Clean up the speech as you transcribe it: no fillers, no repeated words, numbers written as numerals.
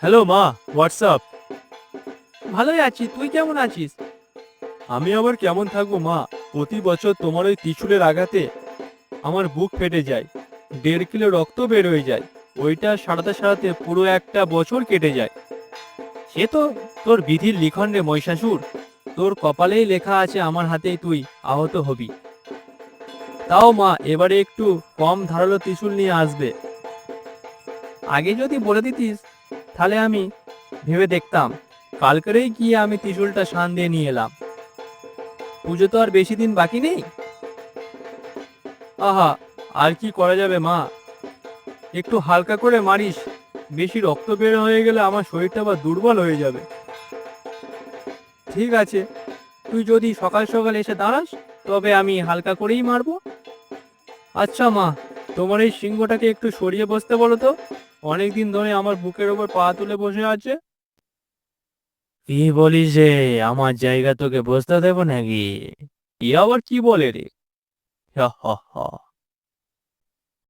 Hello মা, WhatsApp. ভালোই আছি, তুই কেমন আছিস? আমি আবার কেমন থাকবো মা? প্রতি বছর তোমার ওই ত্রিশূলের আঘাতে আমার বুক ফেটে যায়, 1.5 কিলো রক্ত বের হয়ে যায়। ওইটা সারাতে সারাতে পুরো একটা বছর কেটে যায়। সে তো তোর বিধির লিখন রে মহিষাসুর। তোর কপালেই লেখা আছে আমার হাতেই তুই আহত হবি। তাও মা এবারে একটু কম ধারালো ত্রিশূল নিয়ে আসবে। আগে যদি বলে দিতিস তাহলে আমি ভেবে দেখতাম। কালকেরেই গিয়ে আমি ত্রিশূলটা শান দিয়ে নিয়ে এলাম। পুজো তো আর বেশি দিন বাকি নেই। আহা, আর কি করা যাবে মা? একটু হালকা করে মারিস, বেশি রক্ত বের হয়ে গেলে আমার শরীরটা আবার দুর্বল হয়ে যাবে। ঠিক আছে, তুই যদি সকাল সকাল এসে দাঁড়াস তবে আমি হালকা করেই মারবো। আচ্ছা মা, তোমার এই সিংহটাকে একটু সরিয়ে বসতে বলো তো। অনেকদিন ধরে আমার বুকের ওপর পা তুলে বসে আছে। কি বলিস রে? আমার জায়গা তোকে বসতে দেবো নাকি? এ আবার কি বলে রে? হা হা হা।